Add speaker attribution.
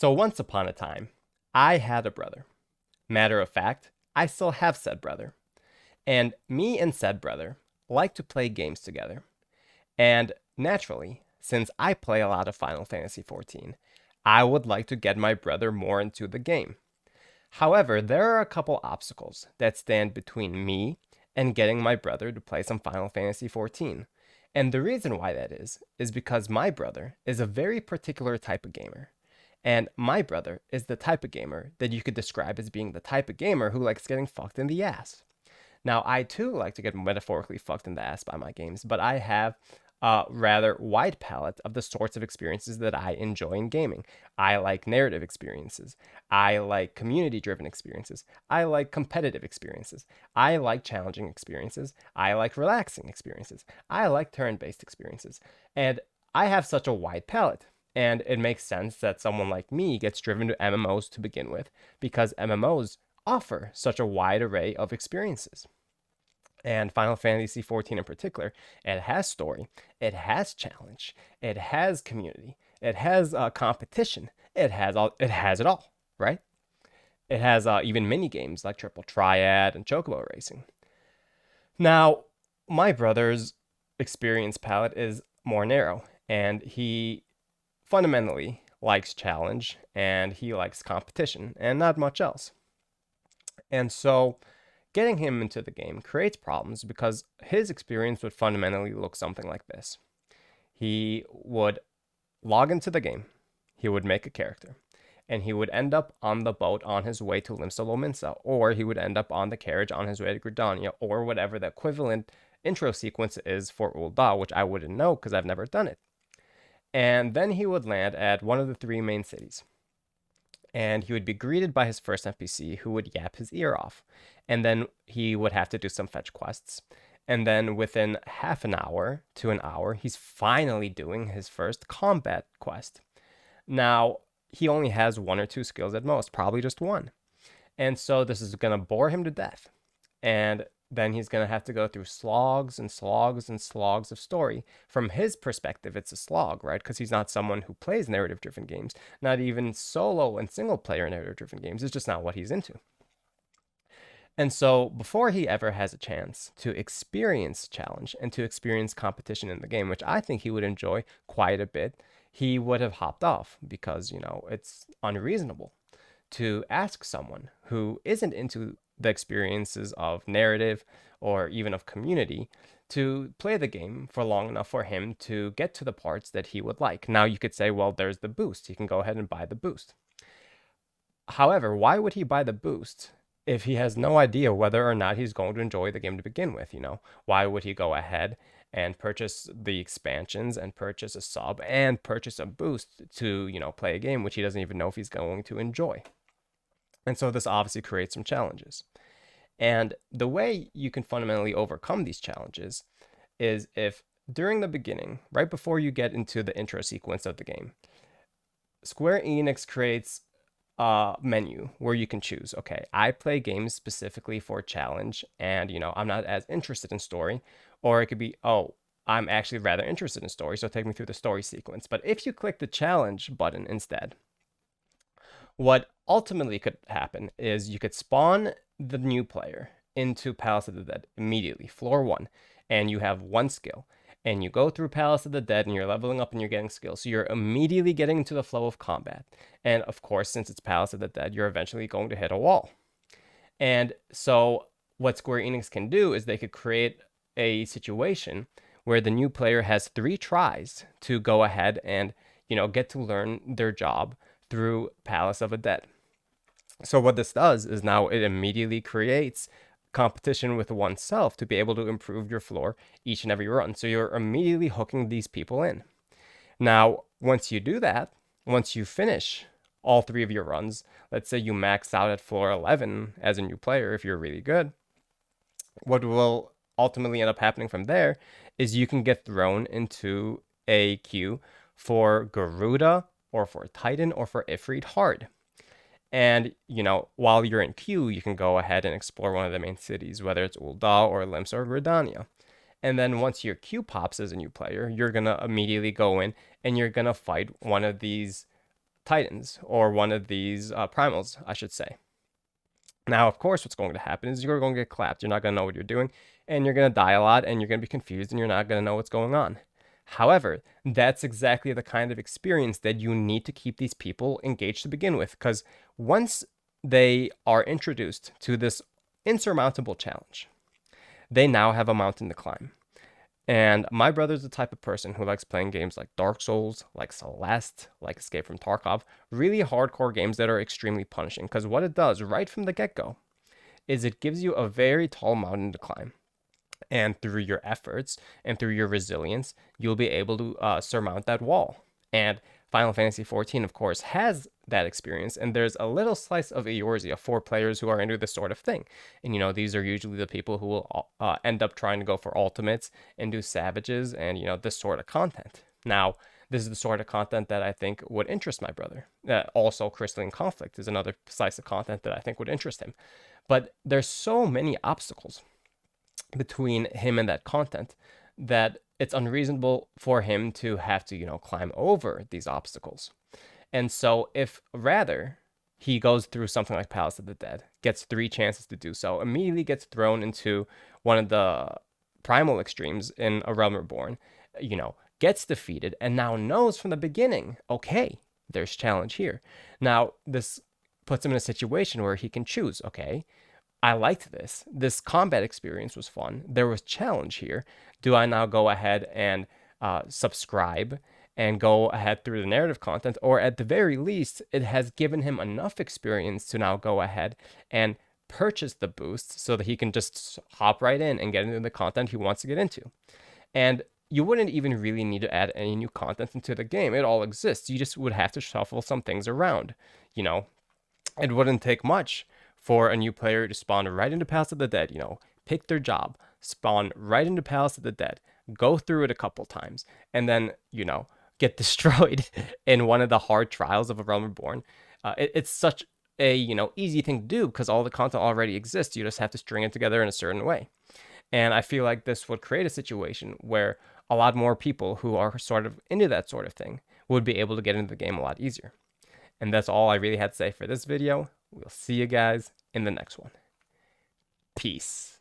Speaker 1: So once upon a time, I had a brother. Matter of fact, I still have said brother. And me and said brother like to play games together. And naturally, since I play a lot of Final Fantasy XIV, I would like to get my brother more into the game. However, there are a couple obstacles that stand between me and getting my brother to play some Final Fantasy XIV. And the reason why that is because my brother is a very particular type of gamer. And my brother is the type of gamer that you could describe as being the type of gamer who likes getting fucked in the ass. Now, I too like to get metaphorically fucked in the ass by my games, but I have a rather wide palette of the sorts of experiences that I enjoy in gaming. I like narrative experiences. I like community driven experiences. I like competitive experiences. I like challenging experiences. I like relaxing experiences. I like turn based experiences. And I have such a wide palette. And it makes sense that someone like me gets driven to MMOs to begin with, because MMOs offer such a wide array of experiences. And Final Fantasy XIV in particular, it has story, it has challenge, it has community, it has competition, it has it all, right? It has even mini games like Triple Triad and Chocobo Racing. Now, my brother's experience palette is more narrow, and he fundamentally likes challenge and he likes competition and not much else. And so getting him into the game creates problems because his experience would fundamentally look something like this. He would log into the game, he would make a character, and he would end up on the boat on his way to Limsa Lominsa, or he would end up on the carriage on his way to Gridania, or whatever the equivalent intro sequence is for Ul'dah, which I wouldn't know because I've never done it. And then he would land at one of the three main cities. And he would be greeted by his first NPC who would yap his ear off. And then he would have to do some fetch quests. And then within half an hour to an hour, he's finally doing his first combat quest. Now, he only has one or two skills at most, probably just one. And so this is going to bore him to death. And then he's going to have to go through slogs and slogs and slogs of story. From his perspective, it's a slog, right? Because he's not someone who plays narrative driven games, not even solo and single player narrative driven games. It's just not what he's into. And so before he ever has a chance to experience challenge and to experience competition in the game, which I think he would enjoy quite a bit, he would have hopped off because, it's unreasonable to ask someone who isn't into the experiences of narrative or even of community to play the game for long enough for him to get to the parts that he would like. Now, you could say, well, there's the boost. He can go ahead and buy the boost. However, why would he buy the boost if he has no idea whether or not he's going to enjoy the game to begin with? Why would he go ahead and purchase the expansions and purchase a sub and purchase a boost to, play a game which he doesn't even know if he's going to enjoy? And so this obviously creates some challenges. And the way you can fundamentally overcome these challenges is if during the beginning, right before you get into the intro sequence of the game, Square Enix creates a menu where you can choose, okay, I play games specifically for challenge and, I'm not as interested in story. Or it could be, oh, I'm actually rather interested in story, so take me through the story sequence. But if you click the challenge button instead, what ultimately could happen is you could spawn the new player into Palace of the Dead immediately, floor one, and you have one skill. And you go through Palace of the Dead and you're leveling up and you're getting skills. So you're immediately getting into the flow of combat. And of course, since it's Palace of the Dead, you're eventually going to hit a wall. And so what Square Enix can do is they could create a situation where the new player has 3 tries to go ahead and, get to learn their job through Palace of the Dead. So what this does is now it immediately creates competition with oneself to be able to improve your floor each and every run. So you're immediately hooking these people in. Now, once you do that, once you finish all 3 of your runs, let's say you max out at floor 11 as a new player if you're really good, what will ultimately end up happening from there is you can get thrown into a queue for Garuda or for Titan or for Ifrit Hard. And, while you're in queue, you can go ahead and explore one of the main cities, whether it's Ul'dah or Limsa or Gridania. And then once your queue pops as a new player, you're going to immediately go in and you're going to fight one of these titans, or one of these primals, I should say. Now, of course, what's going to happen is you're going to get clapped. You're not going to know what you're doing, and you're going to die a lot, and you're going to be confused, and you're not going to know what's going on. However, that's exactly the kind of experience that you need to keep these people engaged to begin with, because once they are introduced to this insurmountable challenge, they now have a mountain to climb. And my brother's the type of person who likes playing games like Dark Souls, like Celeste, like Escape from Tarkov, really hardcore games that are extremely punishing. Because what it does right from the get-go is it gives you a very tall mountain to climb. And through your efforts and through your resilience, you'll be able to surmount that wall. And Final Fantasy XIV, of course, has that experience. And there's a little slice of Eorzea for players who are into this sort of thing. And, these are usually the people who will end up trying to go for ultimates and do savages and, this sort of content. Now, this is the sort of content that I think would interest my brother. Also, Crystalline Conflict is another slice of content that I think would interest him. But there's so many obstacles between him and that content that it's unreasonable for him to have to, climb over these obstacles. And so if rather he goes through something like Palace of the Dead, gets 3 chances to do so, immediately gets thrown into one of the primal extremes in A Realm Reborn, gets defeated, and now knows from the beginning, okay, there's challenge here. Now, this puts him in a situation where he can choose, okay, I liked this. This combat experience was fun. There was challenge here. Do I now go ahead and subscribe and go ahead through the narrative content? Or at the very least, it has given him enough experience to now go ahead and purchase the boost so that he can just hop right in and get into the content he wants to get into. And you wouldn't even really need to add any new content into the game. It all exists. You just would have to shuffle some things around. It wouldn't take much for a new player to spawn right into Palace of the Dead, pick their job, spawn right into Palace of the Dead, go through it a couple times, and then, get destroyed in one of the hard trials of A Realm Reborn. It's such a, easy thing to do because all the content already exists. You just have to string it together in a certain way. And I feel like this would create a situation where a lot more people who are sort of into that sort of thing would be able to get into the game a lot easier. And that's all I really had to say for this video. We'll see you guys in the next one. Peace.